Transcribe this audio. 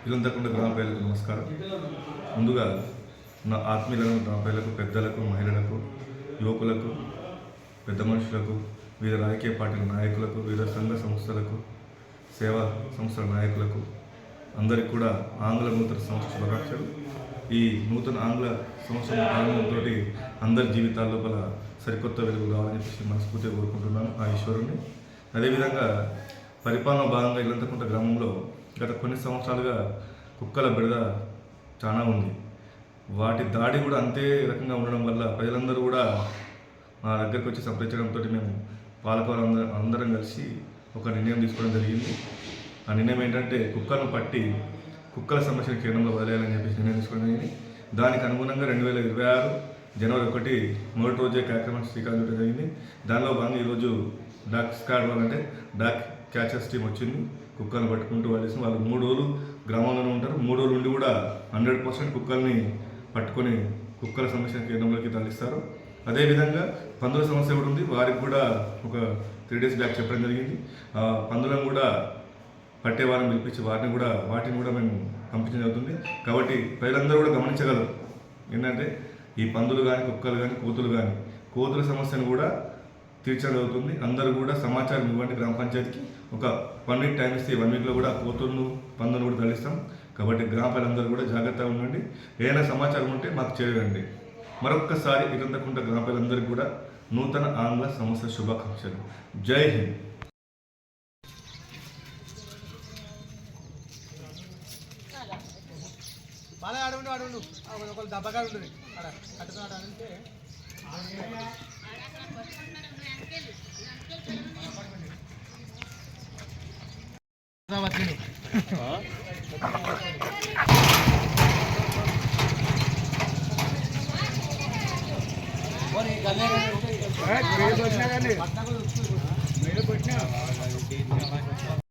ఇదంతకుండ గ్రామ ప్రజలకు నమస్కారం. ముందుగా నా ఆత్మీయులను గ్రామ ప్రజలకు, పెద్దలకు, మహిళలకు, యువకులకు, పెద్ద మనుషులకు, వివిధ రాజకీయ పార్టీల నాయకులకు, వివిధ సంఘ సంస్థలకు, సేవా సంస్థల నాయకులకు అందరికీ కూడా ఆంగ్ల నూతన సంవత్సర శుభాకాంక్షలు. ఈ నూతన ఆంగ్ల సంవత్సరం ప్రారంభంతో అందరి జీవితాల లోపల సరికొత్త వెలుగు రావాలని చెప్పి మనస్ఫూర్తిగా కోరుకుంటున్నాను ఆ ఈశ్వరుని. అదేవిధంగా పరిపాలన భాగంగా ఇల్లంతకుంట గ్రామంలో గత కొన్ని సంవత్సరాలుగా కుక్కల బెడద చాలా ఉంది. వాటి దాడి కూడా అంతే రకంగా ఉండడం వల్ల ప్రజలందరూ కూడా మా దగ్గరికి వచ్చి సంప్రదించడంతో మేము పాలకులు అందరం కలిసి ఒక నిర్ణయం తీసుకోవడం జరిగింది. ఆ నిర్ణయం ఏంటంటే కుక్కలను పట్టి కుక్కల సమస్యను కేంద్రంలో వదిలేయాలని చెప్పేసి నిర్ణయం తీసుకోవడం జరిగింది. దానికి అనుగుణంగా 2026 జనవరి 1 మొదటి రోజే కార్యక్రమం శ్రీకారం చుట్టడం జరిగింది. దానిలో భాగంగా ఈరోజు డాగ్ స్క్వాడ్ అంటే డాగ్ క్యాచర్స్ టీం వచ్చింది. కుక్కలను పట్టుకుంటూ వాళ్ళేసి వాళ్ళు 3 రోజులు గ్రామంలోనే ఉంటారు. 3 రోజుల నుండి కూడా 100% కుక్కల్ని పట్టుకొని కుక్కల సమస్య కేంద్రంలోకి తరలిస్తారు. అదేవిధంగా పందుల సమస్య కూడా ఉంది. వారికి కూడా ఒక 3 days బ్యాక్ చెప్పడం జరిగింది. పందులను కూడా పట్టేవారిని పిలిపించి వాటిని కూడా మేము పంపించడం జరుగుతుంది. కాబట్టి ప్రజలందరూ కూడా గమనించగలరు ఏంటంటే ఈ పందులు కానీ, కుక్కలు కానీ, కోతులు కానీ, కోతుల సమస్యను కూడా తీర్చడం జరుగుతుంది. అందరూ కూడా సమాచారం ఇవ్వండి. గ్రామ పంచాయతీకి ఒక 1 week టైం ఇస్తే 1 weekలో కూడా కోతులను, పందులను కూడా తరలిస్తాం. కాబట్టి గ్రామ ప్రజలందరూ కూడా జాగ్రత్తగా ఉండండి. ఏదైనా సమాచారం ఉంటే మాకు చేయండి. మరొక్కసారి ఇల్లంతకుంట గ్రామ ప్రజలందరికీ కూడా నూతన ఆంగ్ల సంవత్సర శుభాకాంక్షలు. జై హింద్. బాగా ఆడుండు ఒకళ్ళు దెబ్బగా ఉంటుంది అడుగుతుంటే వచ్చినా కానీ